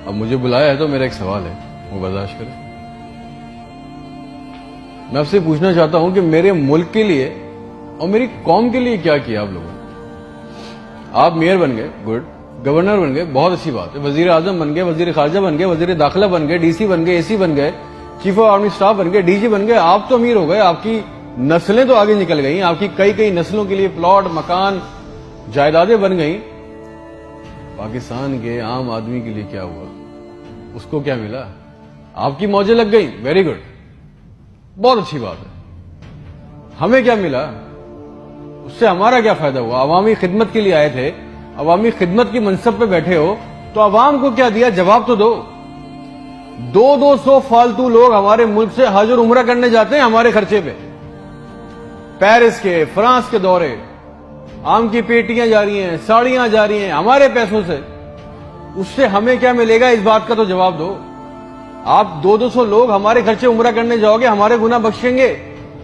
اب مجھے بلایا ہے تو میرا ایک سوال ہے، وہ برداشت کریں۔ میں آپ سے پوچھنا چاہتا ہوں کہ میرے ملک کے لیے اور میری قوم کے لیے کیا کیا آپ لوگوں نے؟ آپ میئر بن گئے، گڈ، گورنر بن گئے، بہت اچھی بات ہے، وزیر اعظم بن گئے، وزیر خارجہ بن گئے، وزیر داخلہ بن گئے، ڈی سی بن گئے، اے سی بن گئے، چیف آف آرمی اسٹاف بن گئے، ڈی جی بن گئے، آپ تو امیر ہو گئے، آپ کی نسلیں تو آگے نکل گئیں، آپ کی کئی نسلوں کے لیے پلاٹ، مکان، جائیدادیں بن گئیں۔ پاکستان کے عام آدمی کے لیے کیا ہوا؟ اس کو کیا ملا؟ آپ کی موجیں لگ گئیں، ویری گڈ، بہت اچھی بات ہے۔ ہمیں کیا ملا؟ اس سے ہمارا کیا فائدہ ہوا؟ عوامی خدمت کے لیے آئے تھے، عوامی خدمت کی منصب پہ بیٹھے ہو تو عوام کو کیا دیا؟ جواب تو دو۔ 200 فالتو لوگ ہمارے ملک سے حج اور عمرہ کرنے جاتے ہیں ہمارے خرچے پہ، پیرس کے، فرانس کے دورے، آم کی پیٹیاں جا رہی ہیں، ساڑیاں جا رہی ہیں ہمارے پیسوں سے۔ اس سے ہمیں کیا ملے گا؟ اس بات کا تو جواب دو۔ آپ 200 لوگ ہمارے خرچے عمرہ کرنے جاؤ گے، ہمارے گناہ بخشیں گے؟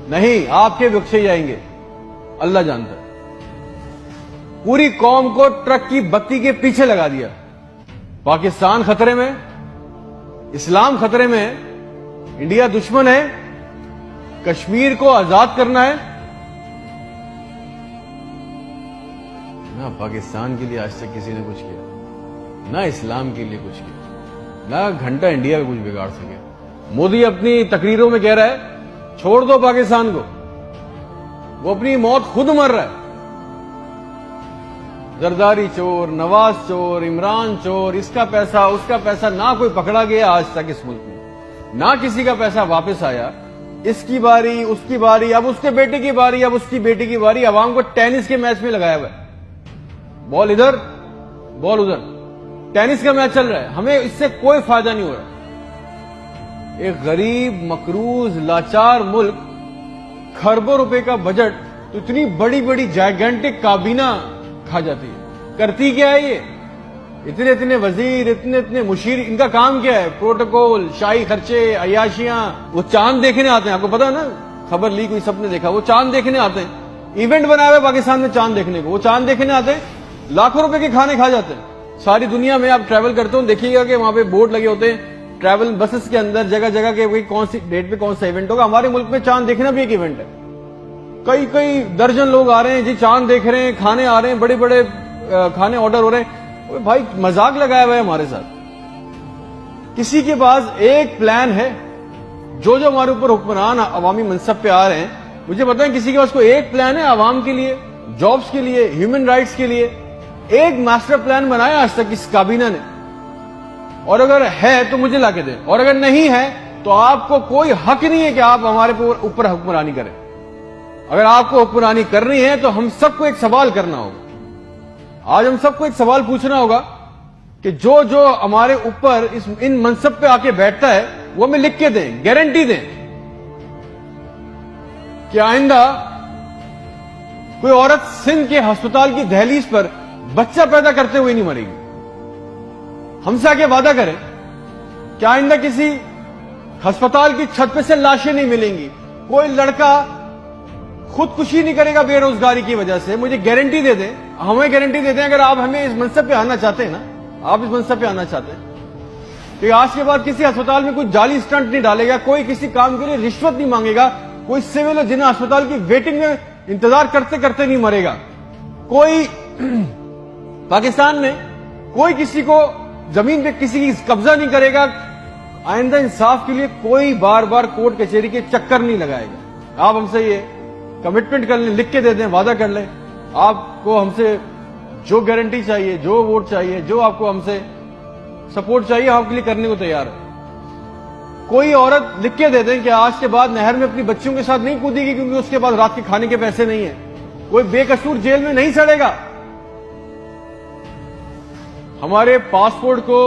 نہیں، آپ کے بخشے جائیں گے، اللہ جانتا ہے۔ پوری قوم کو ٹرک کی بتی کے پیچھے لگا دیا۔ پاکستان خطرے میں، اسلام خطرے میں ہے، انڈیا دشمن ہے، کشمیر کو آزاد کرنا ہے۔ نہ پاکستان کے لیے آج تک کسی نے کچھ کیا، نہ اسلام کے لیے کچھ کیا، نہ گھنٹہ انڈیا کا کچھ بگاڑ سکے۔ مودی اپنی تقریروں میں کہہ رہا ہے چھوڑ دو پاکستان کو، وہ اپنی موت خود مر رہا ہے۔ زرداری چور، نواز چور، عمران چور، اس کا پیسہ نہ کوئی پکڑا گیا آج تک اس ملک میں، نہ کسی کا پیسہ واپس آیا۔ اس کی باری، اس کی باری، اب اس کے بیٹے کی باری، اب اس کی بیٹی کی باری۔ عوام کو ٹینس کے میچ میں لگایا ہوا ہے، بال ادھر بال ادھر، ٹینس کا میچ چل رہا ہے، ہمیں اس سے کوئی فائدہ نہیں ہو رہا۔ ایک غریب، مقروض، لاچار ملک، کھربوں روپے کا بجٹ تو اتنی بڑی بڑی جائگنٹک کابینہ کھا جاتی ہے۔ کرتی کیا ہے یہ؟ اتنے وزیر، اتنے مشیر، ان کا کام کیا ہے؟ پروٹوکول، شاہی خرچے، عیاشیاں۔ وہ چاند دیکھنے آتے ہیں، آپ کو پتا ہے نا، خبر لی کوئی سب نے دیکھا، وہ چاند دیکھنے آتے ہیں، ایونٹ بنایا ہوا پاکستان میں چاند دیکھنے کو، وہ چاند دیکھنے آتے ہیں، لاکھوں روپے کے کھانے کھا جاتے ہیں۔ ساری دنیا میں آپ ٹریول کرتے ہو، دیکھیے گا کہ وہاں پہ بورڈ لگے ہوتے ہیں ٹریول بسز کے اندر، جگہ جگہ کے کون سی ڈیٹ پہ کون سا ایونٹ ہوگا۔ ہمارے ملک میں چاند دیکھنا بھی ایک ایونٹ ہے، کئی درجن لوگ آ رہے ہیں جی، چاند دیکھ رہے ہیں، کھانے آ رہے ہیں، بڑے بڑے کھانے آرڈر ہو رہے ہیں۔ بھائی مذاق لگایا ہوا ہے ہمارے ساتھ۔ کسی کے پاس ایک پلان ہے؟ جو ہمارے اوپر حکمران عوامی منصب پہ آ رہے ہیں، مجھے بتائیں کسی کے پاس کوئی ایک پلان ہے عوام کے لیے، جابز کے لیے، ہیومن رائٹس کے لیے؟ ایک ماسٹر پلان بنایا آج تک اس کابینہ نے؟ اور اگر ہے تو مجھے لا کے دیں، اور اگر نہیں ہے تو آپ کو کوئی حق نہیں ہے کہ آپ ہمارے اوپر حکمرانی کریں۔ اگر آپ کو حکمرانی کرنی ہے تو ہم سب کو ایک سوال کرنا ہوگا۔ آج ہم سب کو ایک سوال پوچھنا ہوگا کہ جو ہمارے اوپر ان منصب پہ آ کے بیٹھتا ہے وہ ہمیں لکھ کے دیں، گارنٹی دیں کہ آئندہ کوئی عورت سندھ کے ہسپتال کی دہلیز پر بچہ پیدا کرتے ہوئے نہیں مرے گی۔ ہم سے آگے وعدہ کریں کہ آئندہ کسی ہسپتال کی چھت پہ سے لاشیں نہیں ملیں گی، کوئی لڑکا خودکشی نہیں کرے گا بے روزگاری کی وجہ سے۔ مجھے گارنٹی دے دیں، ہمیں گارنٹی دے دیں، اگر آپ ہمیں اس منصب پہ آنا چاہتے ہیں نا، آپ اس منصب پہ آنا چاہتے ہیں کہ آج کے بعد کسی ہسپتال میں کوئی جعلی سٹنٹ نہیں ڈالے گا، کوئی کسی کام کے لیے رشوت نہیں مانگے گا، کوئی سول اور جنہ ہسپتال کی ویٹنگ میں انتظار کرتے کرتے نہیں مرے گا، کوئی پاکستان میں کوئی کسی کو زمین پہ کسی کی قبضہ نہیں کرے گا، آئندہ انصاف کے لیے کوئی بار بار کورٹ کچہری کے چکر نہیں لگائے گا۔ آپ ہم سے یہ کمٹمنٹ کر لیں، لکھ کے دے دیں، وعدہ کر لیں، آپ کو ہم سے جو گارنٹی چاہیے، جو ووٹ چاہیے، جو آپ کو ہم سے سپورٹ چاہیے، آپ کے لیے کرنے کو تیار ہے۔ کوئی عورت لکھ کے دے دیں کہ آج کے بعد نہر میں اپنی بچیوں کے ساتھ نہیں کودے گی کیونکہ اس کے بعد رات کے کھانے کے پیسے نہیں ہیں، کوئی بے قصور جیل میں نہیں سڑے گا۔ ہمارے پاسپورٹ کو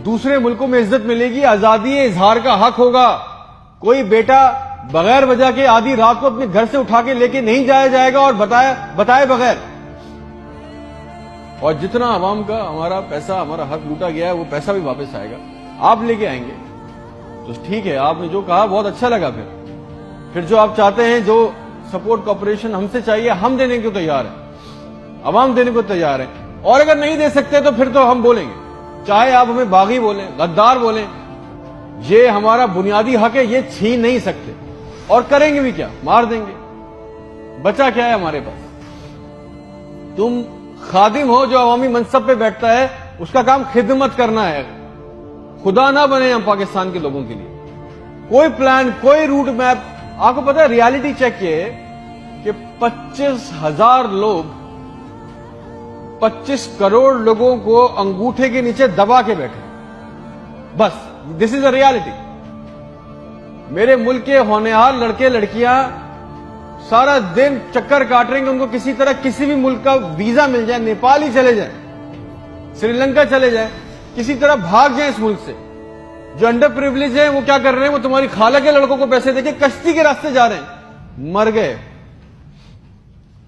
دوسرے ملکوں میں عزت ملے گی، آزادی اظہار کا حق ہوگا، کوئی بیٹا بغیر وجہ کے آدھی رات کو اپنے گھر سے اٹھا کے لے کے نہیں جایا جائے گا اور بتائے بغیر۔ اور جتنا عوام کا ہمارا پیسہ، ہمارا حق لوٹا گیا ہے، وہ پیسہ بھی واپس آئے گا، آپ لے کے آئیں گے تو ٹھیک ہے۔ آپ نے جو کہا بہت اچھا لگا۔ پھر جو آپ چاہتے ہیں، جو سپورٹ کوآپریشن ہم سے چاہیے، ہم دینے کو تیار ہیں، عوام دینے کو تیار ہے، اور اگر نہیں دے سکتے تو پھر تو ہم بولیں گے چاہے آپ ہمیں باغی بولیں، غدار بولیں، یہ ہمارا بنیادی حق ہے، یہ چھین نہیں سکتے، اور کریں گے بھی کیا؟ مار دیں گے۔ بچا کیا ہے ہمارے پاس؟ تم خادم ہو جو عوامی منصب پہ بیٹھتا ہے، اس کا کام خدمت کرنا ہے، خدا نہ بنے ہم پاکستان کے لوگوں کے لیے۔ کوئی پلان، کوئی روٹ میپ، آپ کو پتا ہے ریالٹی چیک یہ ہے کہ 25,000 لوگ 25 کروڑ لوگوں کو انگوٹھے کے نیچے دبا کے بیٹھے، بس دس از اے ریالٹی۔ میرے ملک کے ہونہار لڑکے لڑکیاں سارا دن چکر کاٹ رہے ہیں کہ ان کو کسی طرح کسی بھی ملک کا ویزا مل جائے، نیپال ہی چلے جائیں، سری لنکا چلے جائیں، کسی طرح بھاگ جائیں اس ملک سے۔ جو انڈر پریویلیج ہیں وہ کیا کر رہے ہیں؟ وہ تمہاری خالہ کے لڑکوں کو پیسے دے کے کشتی کے راستے جا رہے ہیں، مر گئے۔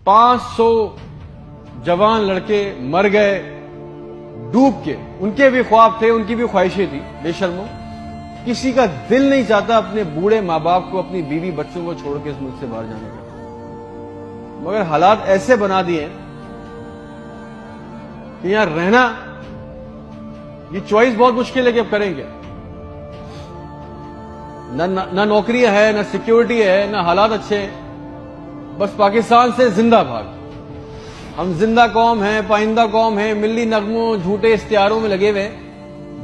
500 جوان لڑکے مر گئے ڈوب کے، ان کے بھی خواب تھے، ان کی بھی خواہشیں تھی، بے شرمو۔ کسی کا دل نہیں چاہتا اپنے بوڑھے ماں باپ کو، اپنی بیوی بچوں کو چھوڑ کے اس ملک سے باہر جانے کا، مگر حالات ایسے بنا دیے کہ یہاں رہنا، یہ چوائس بہت مشکل ہے کہ اب کریں گے۔ نہ نوکری ہے، نہ سیکیورٹی ہے، نہ حالات اچھے ہیں، بس پاکستان سے زندہ بھاگ۔ ہم زندہ قوم ہیں، پائندہ قوم ہیں، ملی نغموں، جھوٹے اشتہاروں میں لگے ہوئے،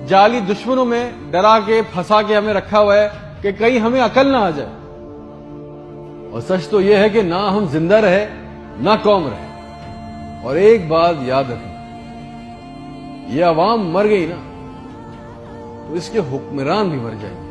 جعلی دشمنوں میں ڈرا کے پھنسا کے ہمیں رکھا ہوا ہے کہ کہیں ہمیں عقل نہ آ جائے۔ اور سچ تو یہ ہے کہ نہ ہم زندہ رہے نہ قوم رہے۔ اور ایک بات یاد رکھیں، یہ عوام مر گئی نا تو اس کے حکمران بھی مر جائیں گے۔